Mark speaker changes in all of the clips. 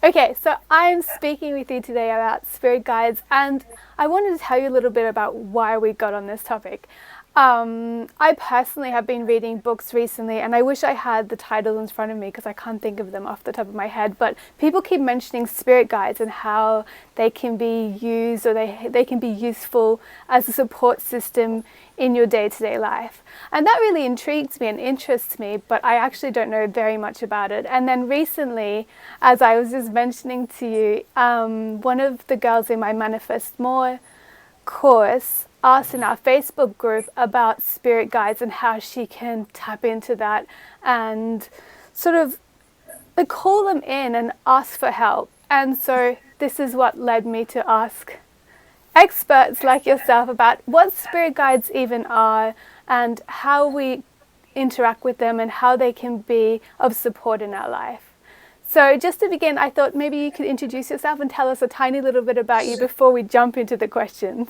Speaker 1: Okay, so I'm speaking with you today about spirit guides, and I wanted to tell you a little bit about why we got on this topic. I personally have been reading books recently, and I wish I had the titles in front of me because I can't think of them off the top of my head. But people keep mentioning spirit guides and how they can be used, or they can be useful as a support system in your day-to-day life. And that really intrigues me and interests me, but I actually don't know very much about it. And then recently, as I was just mentioning to you, one of the girls in my Manifest More course asked in our Facebook group about spirit guides and how she can tap into that and sort of call them in and ask for help. And so this is what led me to ask experts like yourself about what spirit guides even are and how we interact with them and how they can be of support in our life. So just to begin, I thought maybe you could introduce yourself and tell us a tiny little bit about you before we jump into the questions.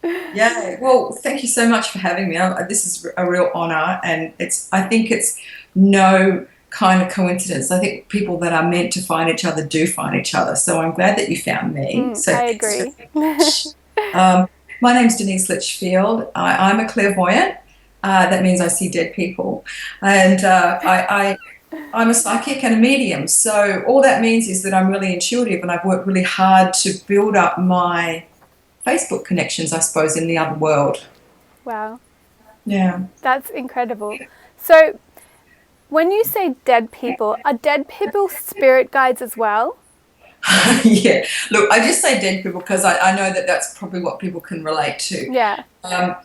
Speaker 2: Yeah, well, thank you so much for having me. This is a real honor, and I think it's no kind of coincidence. I think people that are meant to find each other do find each other. So I'm glad that you found me. So
Speaker 1: I
Speaker 2: thanks
Speaker 1: agree.
Speaker 2: very much. My name's Denise Litchfield. I'm a clairvoyant. That means I see dead people, and I'm a psychic and a medium. So all that means is that I'm really intuitive, and I've worked really hard to build up my Facebook connections, I suppose, in the other world.
Speaker 1: Wow,
Speaker 2: Yeah.
Speaker 1: that's incredible. So when you say dead people, are dead people spirit guides as well?
Speaker 2: Yeah. Look, I just say dead people because I know that that's probably what people can relate to.
Speaker 1: Yeah.
Speaker 2: Um,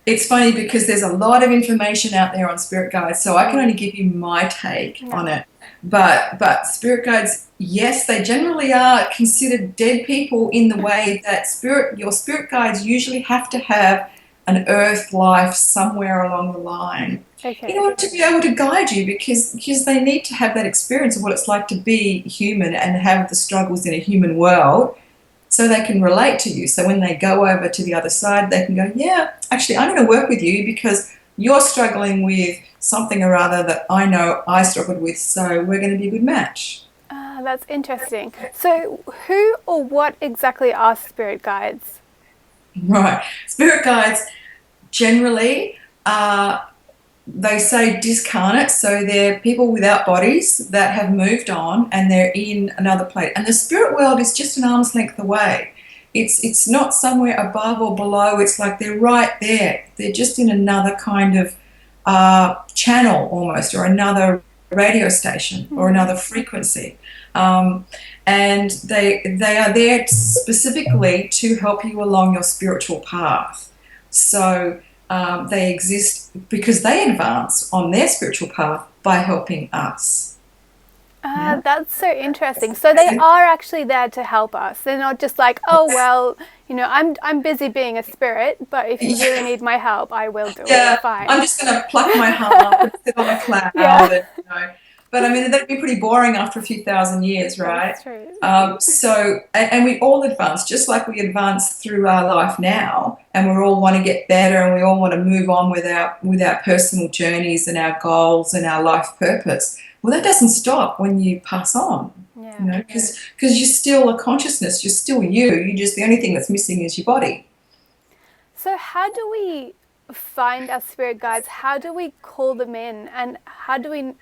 Speaker 2: it's funny because there's a lot of information out there on spirit guides, so I can only give you my take
Speaker 1: Yeah.
Speaker 2: on it. But spirit guides, yes, they generally are considered dead people in the way that your spirit guides usually have to have an earth life somewhere along the line in
Speaker 1: Okay.
Speaker 2: order to be able to guide you because they need to have that experience of what it's like to be human and have the struggles in a human world so they can relate to you. So when they go over to the other side, they can go, yeah, actually, I'm going to work with you because you're struggling with something or other that I know I struggled with, so we're going to be a good match.
Speaker 1: Ah, that's interesting. So who or what exactly are spirit guides?
Speaker 2: Right. Spirit guides generally are, they say discarnate, so they're people without bodies that have moved on and they're in another plane. And the spirit world is just an arm's length away. It's not somewhere above or below. It's like they're right there. They're just in another kind of channel almost, or another radio station, or another frequency. Um, and they are there specifically to help you along your spiritual path. So they exist because they advance on their spiritual path by helping us. Yeah.
Speaker 1: That's so interesting. So they are actually there to help us. They're not just like, oh well, I'm busy being a spirit, but if you really need my help, I will do it.
Speaker 2: Yeah, I'm
Speaker 1: Fine.
Speaker 2: just going to pluck my heart up and sit on a cloud.
Speaker 1: Yeah,
Speaker 2: But I mean, that'd be pretty boring after a few thousand years, right?
Speaker 1: that's true.
Speaker 2: And we all advance, just like we advance through our life now, and we all want to get better, and we all want to move on with our personal journeys and our goals and our life purpose. Well, that doesn't stop when you pass on,
Speaker 1: Yeah.
Speaker 2: because you're still a consciousness, you're still you. You just the only thing that's missing is your body.
Speaker 1: So how do we find our spirit guides? How do we call them in? And how do we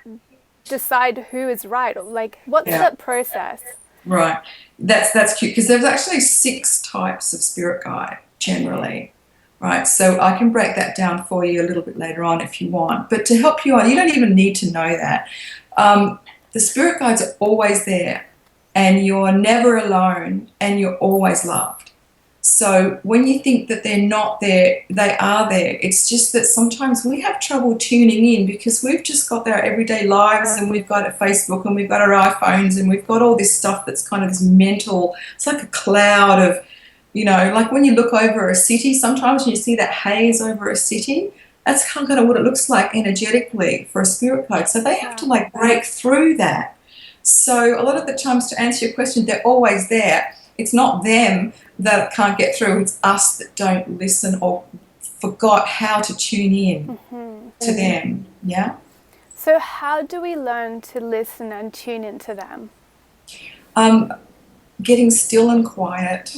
Speaker 1: decide who is right? Or like, what's
Speaker 2: Yeah.
Speaker 1: that process?
Speaker 2: Right. That's cute because there's actually six types of spirit guide
Speaker 1: Okay.
Speaker 2: generally. Right. So I can break that down for you a little bit later on if you want. But to help you on, you don't even need to know that. The spirit guides are always there and you're never alone and you're always loved. So when you think that they're not there, they are there. It's just that sometimes we have trouble tuning in because we've just got our everyday lives and we've got a Facebook and we've got our iPhones and we've got all this stuff that's kind of this mental, it's like a cloud of, like when you look over a city, sometimes when you see that haze over a city, that's kind of what it looks like energetically for a spirit guide. So they have to
Speaker 1: Wow.
Speaker 2: like break through that. So a lot of the times, to answer your question, they're always there. It's not them that can't get through. It's us that don't listen or forgot how to tune in to them. Yeah.
Speaker 1: So how do we learn to listen and tune into them?
Speaker 2: Getting still and quiet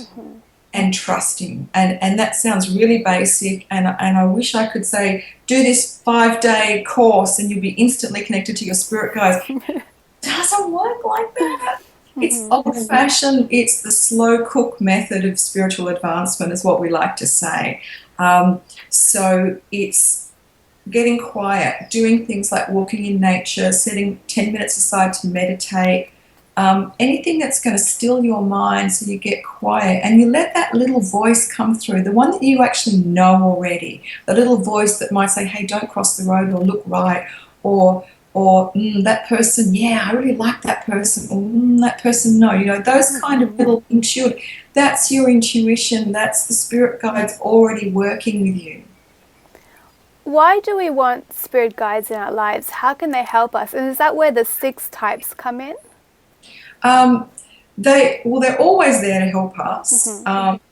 Speaker 2: and trusting. And that sounds really basic. And I wish I could say, do this 5-day course and you'll be instantly connected to your spirit guides. It doesn't work like that. It's old-fashioned. It's the slow cook method of spiritual advancement, is what we like to say. So it's getting quiet, doing things like walking in nature, setting 10 minutes aside to meditate, anything that's going to still your mind so you get quiet and you let that little voice come through, the one that you actually know already, the little voice that might say, hey, don't cross the road, or look right, or that person, yeah, I really like that person, or that person, no, those kind of little intuitive, that's your intuition, that's the spirit guides already working with you.
Speaker 1: Why do we want spirit guides in our lives? How can they help us? And is that where the 6 types come in?
Speaker 2: They're always there to help us.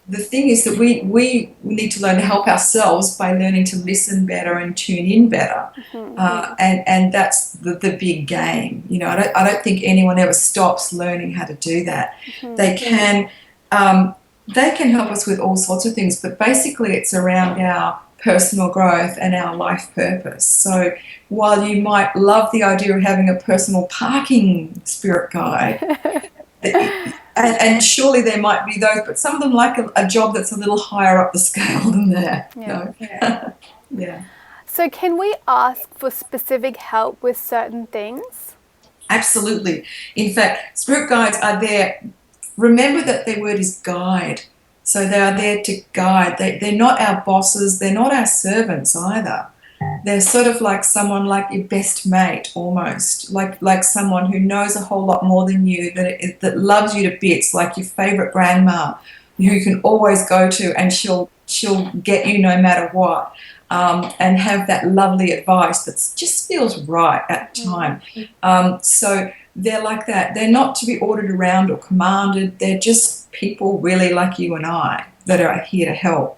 Speaker 2: The thing is that we need to learn to help ourselves by learning to listen better and tune in better, and that's the big game. I don't think anyone ever stops learning how to do that. They can help us with all sorts of things, but basically it's around our personal growth and our life purpose. So while you might love the idea of having a personal parking spirit guide, and surely there might be those, but some of them like a job that's a little higher up the scale than that.
Speaker 1: Yeah.
Speaker 2: Yeah.
Speaker 1: So can we ask for specific help with certain things?
Speaker 2: Absolutely. In fact, spirit guides are there. Remember that their word is guide. So they are there to guide. They're not our bosses. They're not our servants either. They're sort of like someone like your best mate, almost like someone who knows a whole lot more than you, that loves you to bits, like your favorite grandma, who you can always go to, and she'll get you no matter what, and have that lovely advice that just feels right at the time. So they're like that. They're not to be ordered around or commanded. They're just people really like you and I that are here to help.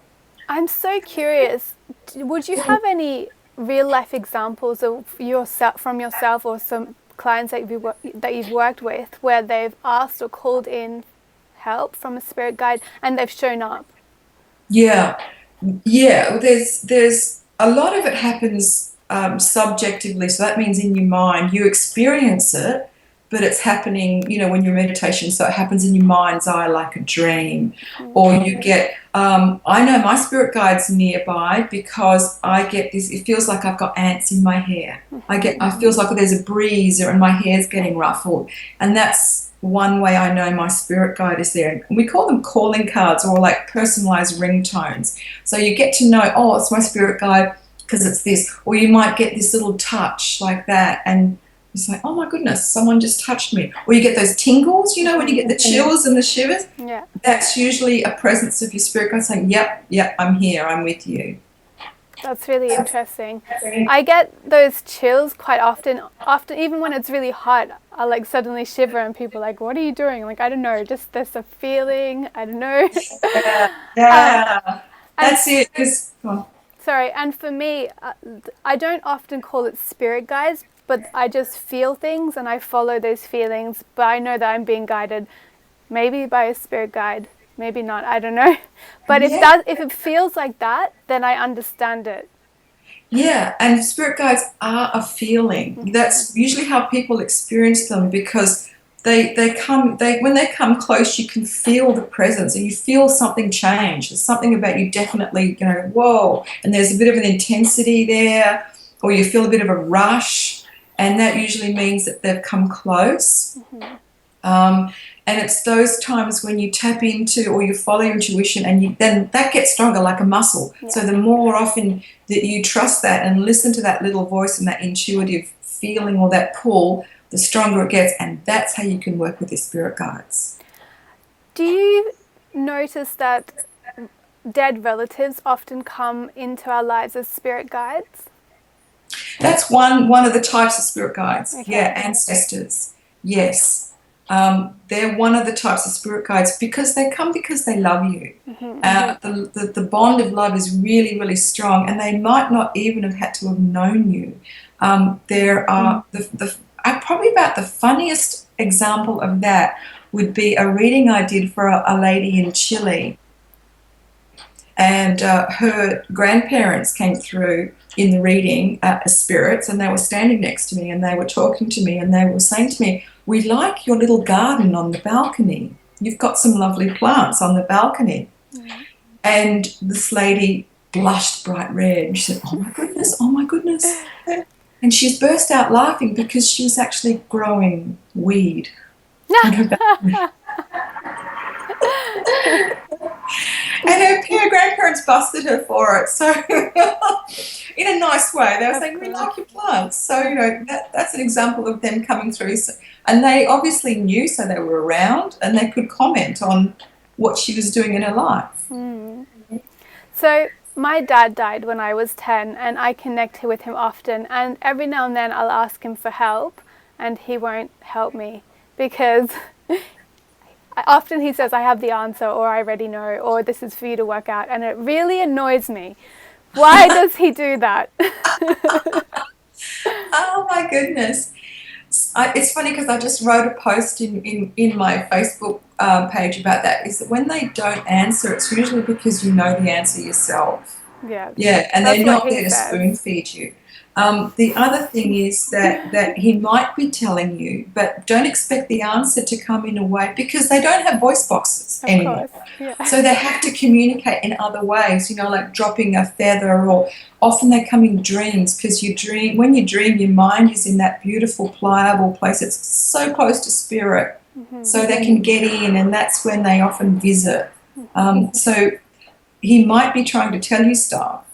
Speaker 1: I'm so curious. Would you have any real life examples of from yourself or some clients that you've worked with where they've asked or called in help from a spirit guide and they've shown up?
Speaker 2: Yeah. There's a lot of it happens subjectively. So that means in your mind you experience it, but it's happening, when you're in meditation, so it happens in your mind's eye like a dream. Or you get, I know my spirit guide's nearby because I get this, it feels like I've got ants in my hair. I feels like there's a breeze and my hair's getting ruffled. And that's one way I know my spirit guide is there. And we call them calling cards, or like personalized ringtones. So you get to know, oh, it's my spirit guide because it's this. Or you might get this little touch like that, and it's like, oh my goodness, someone just touched me. Or you get those tingles, when you get the chills and the shivers.
Speaker 1: Yeah. That's
Speaker 2: usually a presence of your spirit guide saying, yep, I'm here, I'm with you.
Speaker 1: That's really interesting. I get those chills quite often, even when it's really hot, I like suddenly shiver and people are like, what are you doing? I'm like, I don't know, just there's a feeling, I don't know.
Speaker 2: Yeah. That's it.
Speaker 1: Sorry, and for me, I don't often call it spirit guides, but I just feel things and I follow those feelings, but I know that I'm being guided maybe by a spirit guide, maybe not, I don't know. But if it feels like that, then I understand it.
Speaker 2: Yeah, and spirit guides are a feeling. That's usually how people experience them, because when they come close, you can feel the presence and you feel something change. There's something about you definitely, whoa, and there's a bit of an intensity there, or you feel a bit of a rush. And that usually means that they've come close. And it's those times when you tap into or you follow your intuition, and then that gets stronger like a muscle. Yeah. So the more often that you trust that and listen to that little voice and that intuitive feeling or that pull, the stronger it gets. And that's how you can work with your spirit guides.
Speaker 1: Do you notice that dead relatives often come into our lives as spirit guides?
Speaker 2: That's one of the types of spirit guides.
Speaker 1: Okay.
Speaker 2: Yeah, ancestors. Yes. They're one of the types of spirit guides because they come because they love you. The bond of love is really, really strong, and they might not even have had to have known you. There are probably about the funniest example of that would be a reading I did for a lady in Chile. And her grandparents came through in the reading as spirits, and they were standing next to me and they were talking to me and they were saying to me, "We like your little garden on the balcony. You've got some lovely plants on the balcony." Mm. And this lady blushed bright red. She said, "Oh my goodness, oh my goodness." And she's burst out laughing because she was actually growing weed on her balcony. And her grandparents busted her for it. So, in a nice way, they were saying, "We like your plants." So, that's an example of them coming through. So, and they obviously knew, so they were around and they could comment on what she was doing in her life.
Speaker 1: Mm. So, my dad died when I was 10, and I connect with him often. And every now and then I'll ask him for help, and he won't help me because often he says, "I have the answer," or "I already know," or "This is for you to work out." And it really annoys me. Why does he do that?
Speaker 2: Oh my goodness. It's funny because I just wrote a post in my Facebook page about that, is that when they don't answer, it's usually because you know the answer yourself. Yeah, and they're not there to spoon feed you. The other thing is that he might be telling you, but don't expect the answer to come in a way, because they don't have voice boxes anymore. Yeah. So they have to communicate in other ways, like dropping a feather, or often they come in dreams, because when you dream, your mind is in that beautiful, pliable place. It's so close to spirit, so they can get in, and that's when they often visit. So he might be trying to tell you stuff,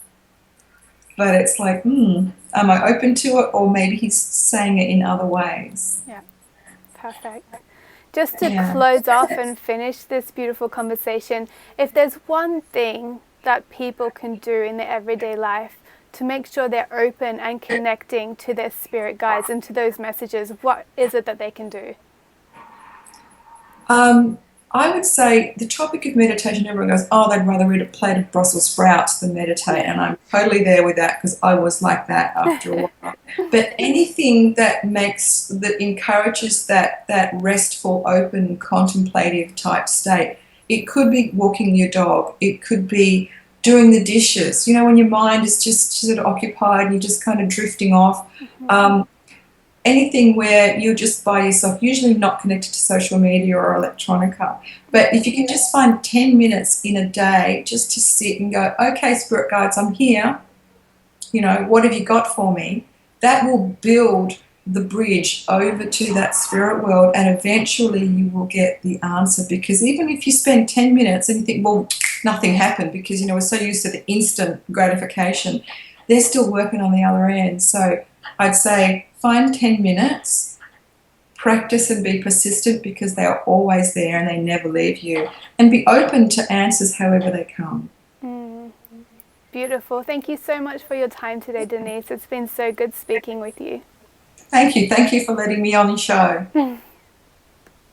Speaker 2: but it's like, am I open to it? Or maybe he's saying it in other ways.
Speaker 1: Yeah, perfect. Just to close off and finish this beautiful conversation, if there's one thing that people can do in their everyday life to make sure they're open and connecting to their spirit guides and to those messages, what is it that they can do?
Speaker 2: I would say the topic of meditation, everyone goes, "Oh, they'd rather eat a plate of Brussels sprouts than meditate." And I'm totally there with that, because I was like that after a while. But anything that encourages that restful, open, contemplative type state. It could be walking your dog. It could be doing the dishes. When your mind is just sort of occupied and you're just kind of drifting off. Anything where you're just by yourself, usually not connected to social media or electronica. But if you can just find 10 minutes in a day just to sit and go, "Okay, spirit guides, I'm here. What have you got for me?" That will build the bridge over to that spirit world, and eventually you will get the answer. Because even if you spend 10 minutes and you think, well, nothing happened, because, we're so used to the instant gratification, they're still working on the other end. So I'd say find 10 minutes, practice and be persistent, because they are always there and they never leave you. And be open to answers however they come.
Speaker 1: Beautiful. Thank you so much for your time today, Denise. It's been so good speaking with you.
Speaker 2: Thank you. Thank you for letting me on your show.